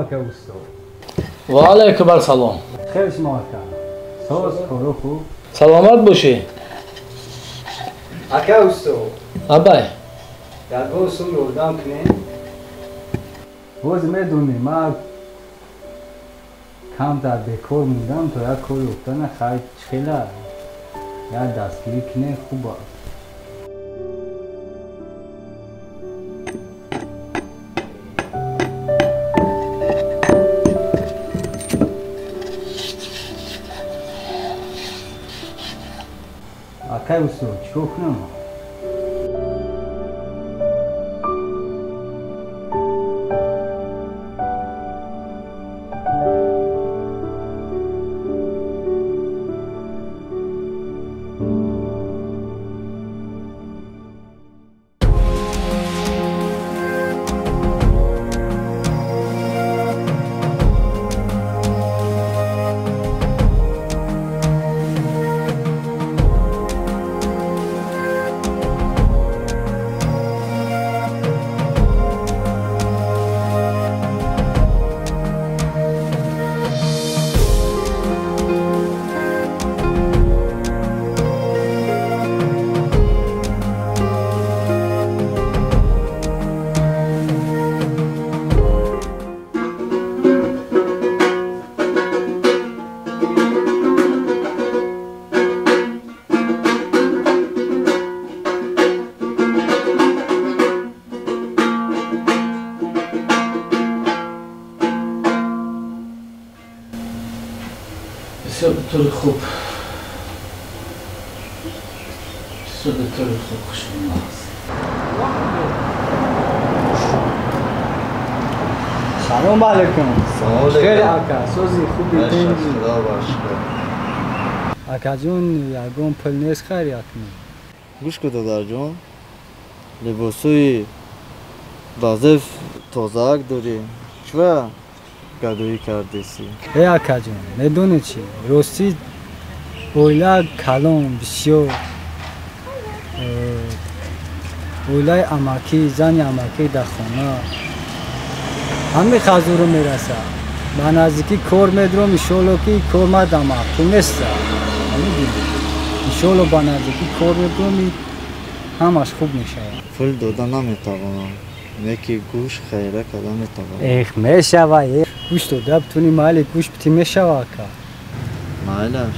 اکا اوستا. و علیکم السلام. خیر شما اکا. ساز کارو خوب. سلامت باشی. اکا اوستا. ابای. در گوسو یوردم کنه. باز میدونی ما کم در بکار موندم تا یک کاری افتادن خیلی چخیله. یا دستگیری کنه خوبه. اکای اوستا چیکار کنم؟ بسیار بطور خوب. بسیار بطور خوب خوشم هست. سلام علیکم. سلام خیر علیکم. اکا سوزی خوبی باشه، تنگی. خدا باشکر. اکا جون یکم پل نیست خیر یکنی. گوش کن دادر جان، لباسوی وظیف تازه‌ک داری. چرا گدایی کردیسی؟ ای اکا جون میدونی چی؟ راستی اویلا کلان بسیار اویلای اماکی زن اماکی در خانه همه خزور رو میرسه به نزدیکی کار میدرم ایشالله که کار مدام تو نیست همه دیدی ایشالله به نزدیکی کار میدرم همش خوب میشه فل دادن نمیتوانم. یکی گوش خیره کدام میتوانم. ایخ میشوه گوش تو دب تونی محل گوش بتی میشوه که مایلش.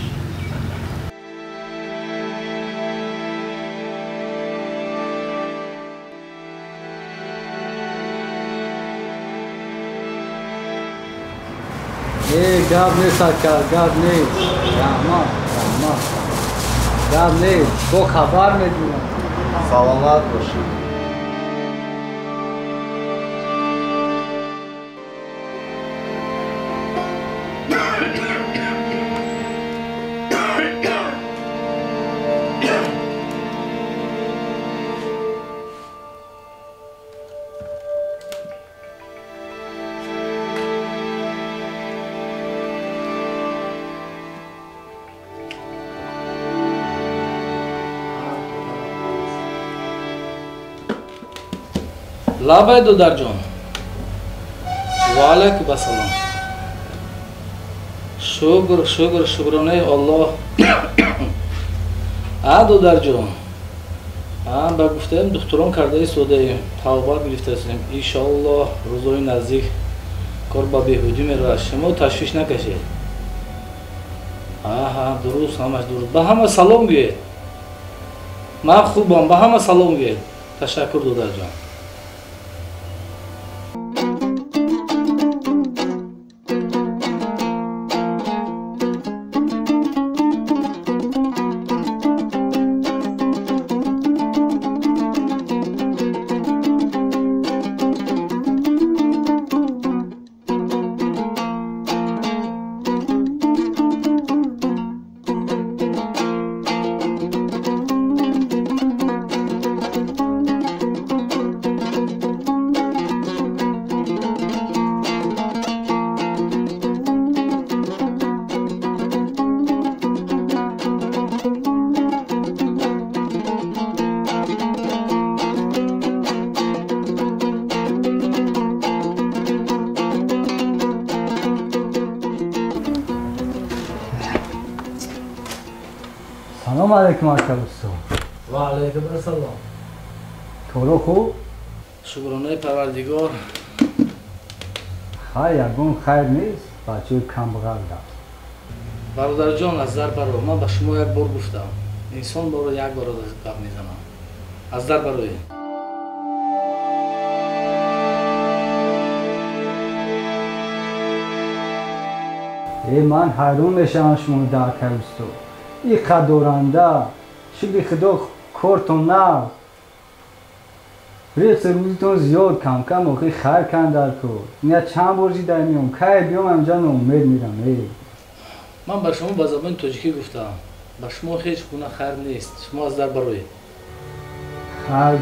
ای گاب نیست اکا گاب نیست رحمت گاب نیست با خبر میدونم سلامت باشی. لابای دودر جان. و علیکم السلام. شکرانه الله. دودر جان. با گفتم دکتران کرده سوده توبه گرفته هستیم. انشالله روزهای نزدیک کار با بهبودی میره. شما تشویش نکشید. درست همش درست. به همه سلام گوید. من خوبم. به همه سلام گوید. تشکر دودر جان. سلام علیکم اکا استاد. و علیکم السلام. کارو خوب؟ شکرانه پروردگار. یگون خیر نیست بچه کم بغل دار. برادر جان از در برو، من به شما یک بار گفتم انسان بارو یک بار گپ میزنم. از در بروی. من حیران میشم شما در اکا استاد. این خدارنده شکل خدا کارتون نه. ریخت روزتون زیاد کم کم موقعی خیر کن در کار. نه چند بار جیده میام که بیام همجا امید میرم. من به شما به زبان تاجیکی گفتم به شما هیچ گونه خیر نیست. شما از در بروی. خیر.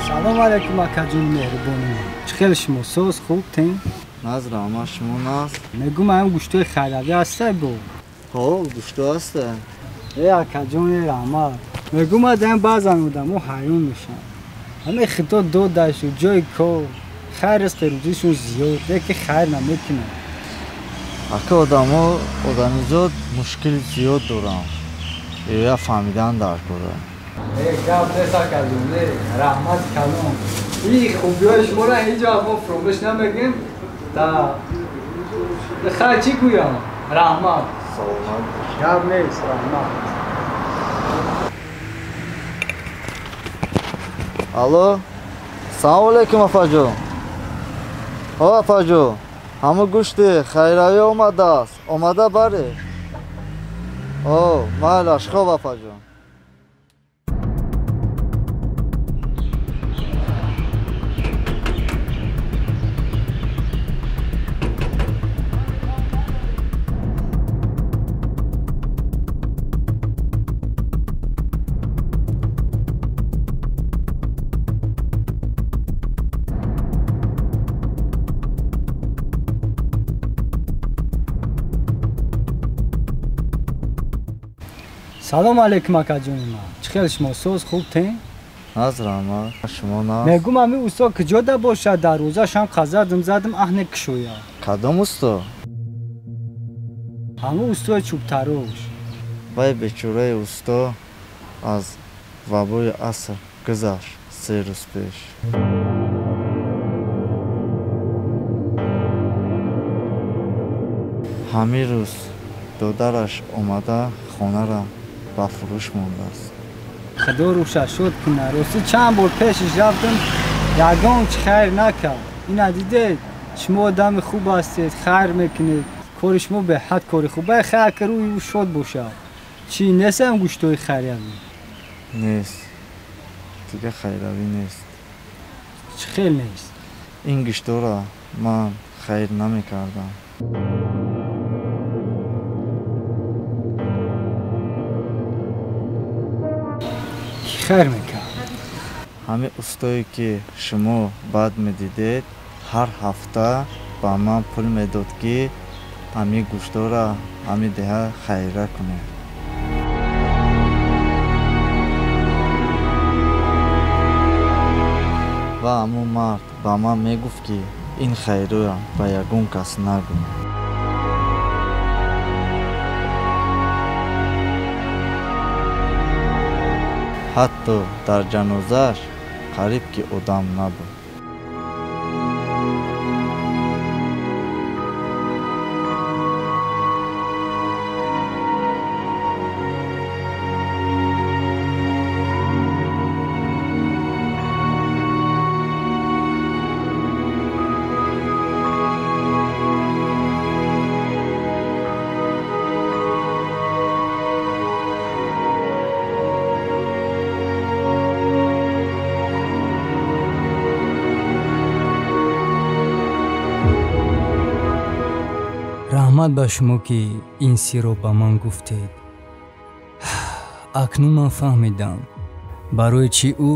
سلام علیکم اکا جون مهربانی. چخیل شما سوز خوب تین؟ نظر اما شما ناز؟ میگم هم گوشتوی خیلاوی هسته بو. گوشتو هسته؟ اکا جون رحمت. میگم هم بعضا بودم و حیران میشم. همه خطا دو داشت و جای کار خیر است روزیشون زیاد که خیر نمیکنه. اکا آدمیزاد مشکل زیاد دارم. یا فهمیدن در کاره. گفت نیست اکا جون رحمت کلام. این خوبی های شما را اینجا ما فرومش نمیگیم تا خیر چی کویم؟ رحمت. گفت نیست رحمت. الو سلام علیکم افاجو. افاجو همه گوشت خیراوی آمده است. آمده بره. مالش خوب افاجو. سلام علیکم اکا جون ما. چخیل شما سوز خوب تین؟ نظر اما شما ناز؟ میگم همی اوستا کجا ده باشه در روزش هم خزردم زدم اهنه کشویا. کدام اوستا؟ همه اوستای چوبتروش. وای بیچاره اوستا از وبای عصر گذشت 3 روز پیش. همین روز دادرش اومده خانه را با فروش مونده است. خدا روشه شد که نراستی چند بار پیشش رفتم یگان چه خیر نکرد. این ندیده شما آدم خوب هستید خیر میکنید کار شما به حد کاری خوبه خیر که روی او شد باشه. چی نیست هم گوشتوی خیریوی؟ نیست دیگه خیریوی نیست. چه خیل نیست؟ این گوشتو را من خیر نمیکردم. خیر میکرد. همه استایی که شما بد میدیدید هر هفته با من پول میداد که همه گوشتا را همه ده خیره کنه. و همون مرد با من میگفت که این خیره را با یگون کس نگو. حتی در جنازش قریب که آدم نبود. раҳмат ба шумо ки ин сирро ба ман гуфтед. акнун ман фаҳмидам барои чӣ ӯ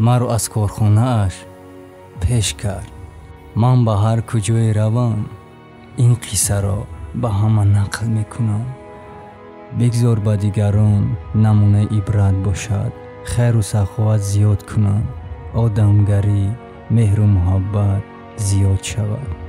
маро аз корхонааш пеш кард. ман ба ҳар куҷое равам ин қиссаро ба ҳама нақл мекунам. бигзор ба дигарон намунаи ибрат бошад. хайру саховат зиёд кунанд, одамгарӣ, меҳру муҳаббат зиёд шавад.